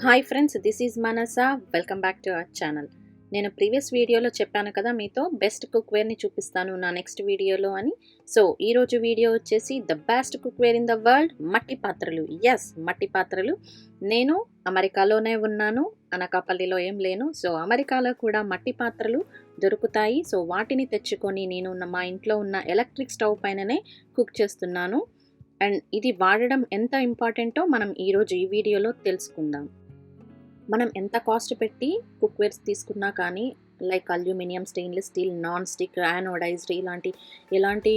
Hi friends, this is Manasa. Welcome back to our channel. నేను previous వీడియోలో చెప్పాను కదా, మీతో బెస్ట్ కుక్వేర్ని చూపిస్తాను నా నెక్స్ట్ వీడియోలో అని. సో ఈరోజు వీడియో వచ్చేసి the best cookware in the world, మట్టి పాత్రలు. ఎస్, మట్టి పాత్రలు. నేను అమెరికాలోనే ఉన్నాను, అనకాపల్లిలో ఏం లేను. సో అమెరికాలో కూడా మట్టి పాత్రలు దొరుకుతాయి. సో వాటిని తెచ్చుకొని నేను మా ఇంట్లో ఉన్న ఎలక్ట్రిక్ స్టవ్ పైననే కుక్ చేస్తున్నాను. అండ్ ఇది వాడడం ఎంత ఇంపార్టెంటో మనం ఈరోజు ఈ వీడియోలో తెలుసుకుందాం. మనం ఎంత కాస్ట్ పెట్టి కుక్వేర్స్ తీసుకున్నా కానీ, like aluminium, stainless steel, non stick, anodised ఎలాంటి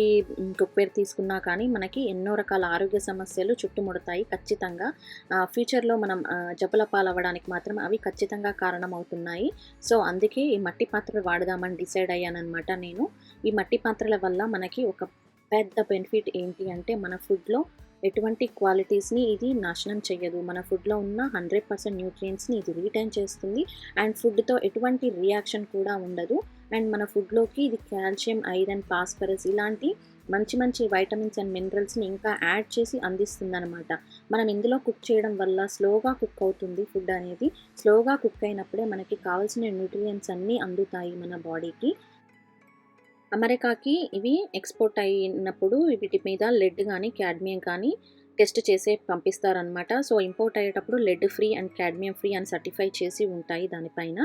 కుక్వేర్ తీసుకున్నా కానీ మనకి ఎన్నో రకాల ఆరోగ్య సమస్యలు చుట్టుముడతాయి ఖచ్చితంగా. ఫ్యూచర్లో మనం జబ్బుల పాలవ్వడానికి మాత్రం అవి ఖచ్చితంగా కారణమవుతున్నాయి. సో అందుకే ఈ మట్టి పాత్రలు వాడదామని డిసైడ్ అయ్యానమాట నేను. ఈ మట్టి పాత్రల వల్ల మనకి ఒక పెద్ద బెనిఫిట్ ఏంటి అంటే, మన ఫుడ్లో ఎటువంటి క్వాలిటీస్ని ఇది నాశనం చేయదు. మన ఫుడ్లో ఉన్న 100% న్యూట్రియంట్స్ని ఇది రీటైన్ చేస్తుంది. అండ్ ఫుడ్తో ఎటువంటి రియాక్షన్ కూడా ఉండదు. అండ్ మన ఫుడ్లోకి ఇది కాల్షియం, ఐరన్, ఫాస్ఫరస్ ఇలాంటి మంచి మంచి వైటమిన్స్ అండ్ మినరల్స్ని ఇంకా యాడ్ చేసి అందిస్తుంది అనమాట. మనం ఇందులో కుక్ చేయడం వల్ల స్లోగా కుక్ అవుతుంది ఫుడ్ అనేది. స్లోగా కుక్ అయినప్పుడే మనకి కావాల్సిన న్యూట్రియంట్స్ అన్నీ అందుతాయి మన బాడీకి. అమెరికాకి ఇవి ఎక్స్పోర్ట్ అయినప్పుడు వీటి మీద లెడ్ కానీ క్యాడ్మియం కానీ టెస్ట్ చేసే పంపిస్తారనమాట. సో ఇంపోర్ట్ అయ్యేటప్పుడు lead free and cadmium free అని సర్టిఫై చేసి ఉంటాయి దానిపైన.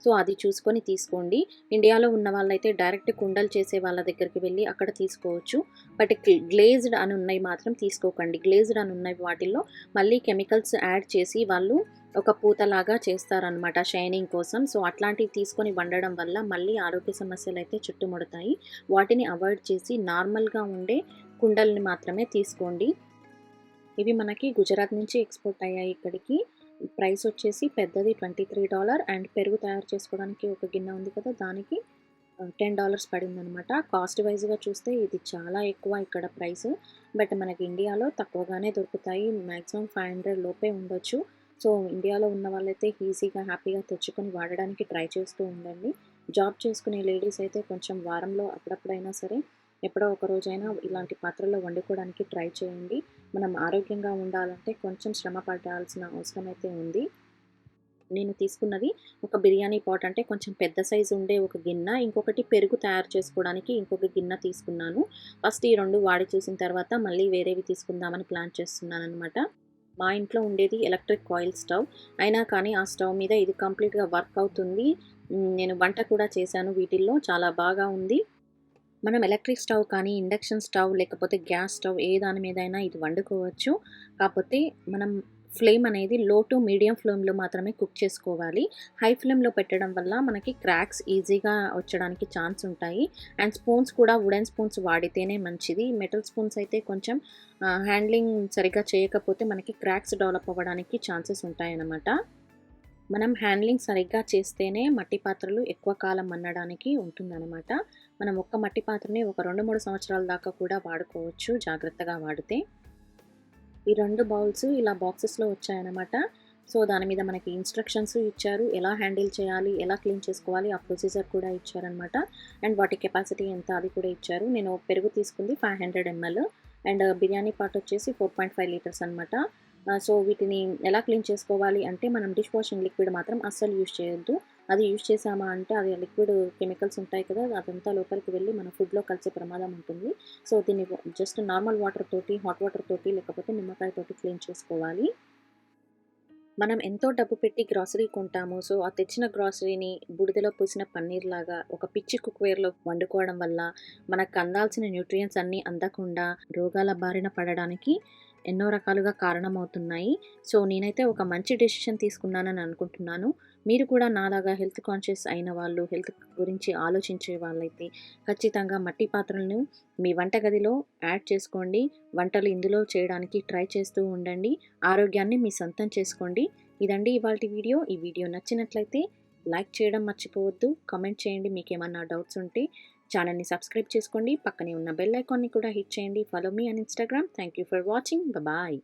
సో అది చూసుకొని తీసుకోండి. ఇండియాలో ఉన్న వాళ్ళైతే డైరెక్ట్ కుండలు చేసే వాళ్ళ దగ్గరికి వెళ్ళి అక్కడ తీసుకోవచ్చు. బట్ గ్లేజ్డ్ అని ఉన్నాయి మాత్రం తీసుకోకండి. గ్లేజ్డ్ అని ఉన్నాయి వాటిల్లో మళ్ళీ కెమికల్స్ యాడ్ చేసి వాళ్ళు ఒక పూతలాగా చేస్తారనమాట షైనింగ్ కోసం. సో అట్లాంటివి తీసుకొని వండడం వల్ల మళ్ళీ ఆరోగ్య సమస్యలు అయితే చుట్టుముడతాయి. వాటిని అవాయిడ్ చేసి నార్మల్గా ఉండే కుండల్ని మాత్రమే తీసుకోండి. ఇవి మనకి గుజరాత్ నుంచి ఎక్స్పోర్ట్ అయ్యాయి ఇక్కడికి. ప్రైస్ వచ్చేసి పెద్దది $23. అండ్ పెరుగు తయారు చేసుకోవడానికి ఒక గిన్నె ఉంది కదా, దానికి $10 పడిందనమాట. కాస్ట్ వైజ్గా చూస్తే ఇది చాలా ఎక్కువ ఇక్కడ ప్రైస్. బట్ మనకి ఇండియాలో తక్కువగానే దొరుకుతాయి. మ్యాక్సిమం 500 లోపే ఉండొచ్చు. సో ఇండియాలో ఉన్న వాళ్ళైతే ఈజీగా హ్యాపీగా తెచ్చుకొని వాడడానికి ట్రై చేస్తూ ఉండండి. జాబ్ చేసుకునే లేడీస్ అయితే కొంచెం వారంలో అప్పుడప్పుడైనా సరే, ఎప్పుడో ఒక రోజైనా ఇలాంటి పాత్రల్లో వండుకోవడానికి ట్రై చేయండి. మనం ఆరోగ్యంగా ఉండాలంటే కొంచెం శ్రమ పడాల్సిన అవసరం అయితే ఉంది. నేను తీసుకున్నది ఒక బిర్యానీ పాట్, అంటే కొంచెం పెద్ద సైజు ఉండే ఒక గిన్నె, ఇంకొకటి పెరుగు తయారు చేసుకోవడానికి ఇంకొక గిన్నె తీసుకున్నాను. ఫస్ట్ ఈ 2 వాడి చూసిన తర్వాత మళ్ళీ వేరేవి తీసుకుందామని ప్లాన్ చేస్తున్నాను అనమాట. మా ఇంట్లో ఉండేది ఎలక్ట్రిక్ కాయిల్ స్టవ్, అయినా కానీ ఆ స్టవ్ మీద ఇది కంప్లీట్గా వర్క్ అవుతుంది. నేను వంట కూడా చేశాను వీటిల్లో, చాలా బాగా ఉంది. మనం ఎలక్ట్రిక్ స్టవ్ కానీ, ఇండక్షన్ స్టవ్ లేకపోతే గ్యాస్ స్టవ్ ఏ దాని మీదైనా ఇది వండుకోవచ్చు. కాకపోతే మనం ఫ్లేమ్ అనేది లో టు మీడియం ఫ్లేమ్లో మాత్రమే కుక్ చేసుకోవాలి. హై ఫ్లేమ్లో పెట్టడం వల్ల మనకి క్రాక్స్ ఈజీగా వచ్చడానికి ఛాన్స్ ఉంటాయి. అండ్ స్పూన్స్ కూడా వుడెన్ స్పూన్స్ వాడితేనే మంచిది. మెటల్ స్పూన్స్ అయితే కొంచెం హ్యాండ్లింగ్ సరిగ్గా చేయకపోతే మనకి క్రాక్స్ డెవలప్ అవ్వడానికి ఛాన్సెస్ ఉంటాయన్నమాట. మనం హ్యాండ్లింగ్ సరిగ్గా చేస్తేనే మట్టి పాత్రలు ఎక్కువ కాలం మన్నడానికి ఉంటుందన్నమాట. మనం ఒక్క మట్టి పాత్రని ఒక 2-3 సంవత్సరాల దాకా కూడా వాడుకోవచ్చు జాగ్రత్తగా వాడితే. ఈ 2 బౌల్స్ ఇలా బాక్సెస్లో వచ్చాయన్నమాట. సో దాని మీద మనకి ఇన్స్ట్రక్షన్స్ ఇచ్చారు, ఎలా హ్యాండిల్ చేయాలి, ఎలా క్లీన్ చేసుకోవాలి, ఆ ప్రొసీజర్ కూడా ఇచ్చారనమాట. అండ్ వాటి కెపాసిటీ ఎంత అది కూడా ఇచ్చారు. నేను పెరుగు తీసుకుంది 500 ml అండ్ బిర్యానీ పాట్ వచ్చేసి 4.5 లీటర్స్ అనమాట. సో వీటిని ఎలా క్లీన్ చేసుకోవాలి అంటే, మనం డిష్ వాషింగ్ లిక్విడ్ మాత్రం అస్సలు యూజ్ చేయొద్దు. అది యూజ్ చేసామా అంటే అది లిక్విడ్ కెమికల్స్ ఉంటాయి కదా, అదంతా లోపలికి వెళ్ళి మన ఫుడ్లో కలిసే ప్రమాదం ఉంటుంది. సో దీన్ని జస్ట్ నార్మల్ వాటర్ తోటి, హాట్ వాటర్ తోటి లేకపోతే నిమ్మకాయ తోటి క్లీన్ చేసుకోవాలి. మనం ఎంతో డబ్బు పెట్టి గ్రాసరీ కొంటాము. సో ఆ తెచ్చిన గ్రాసరీని బూడిదలో పూసిన పన్నీర్ లాగా ఒక పిచ్చి కుక్వేర్లో వండుకోవడం వల్ల మనకు అందాల్సిన న్యూట్రియంట్స్ అన్నీ అందకుండా రోగాల బారిన పడడానికి ఎన్నో రకాలుగా కారణమవుతున్నాయి. సో నేనైతే ఒక మంచి డెసిషన్ తీసుకున్నానని అనుకుంటున్నాను. మీరు కూడా నాలాగా హెల్త్ కాన్షియస్ అయిన వాళ్ళు, హెల్త్ గురించి ఆలోచించే వాళ్ళైతే ఖచ్చితంగా మట్టి పాత్రలను మీ వంటగదిలో యాడ్ చేసుకోండి. వంటలు ఇందులో చేయడానికి ట్రై చేస్తూ ఉండండి. ఆరోగ్యాన్ని మీ సొంతం చేసుకోండి. ఇదండి ఇవాల్టి వీడియో. ఈ వీడియో నచ్చినట్లయితే లైక్ చేయడం మర్చిపోవద్దు. కామెంట్ చేయండి మీకేమన్నా డౌట్స్ ఉంటే. ఛానల్ని సబ్స్క్రైబ్ చేసుకోండి. పక్కనే ఉన్న బెల్ ఐకాన్ని కూడా హిట్ చేయండి. Follow me on Instagram. Thank you for watching. Bye.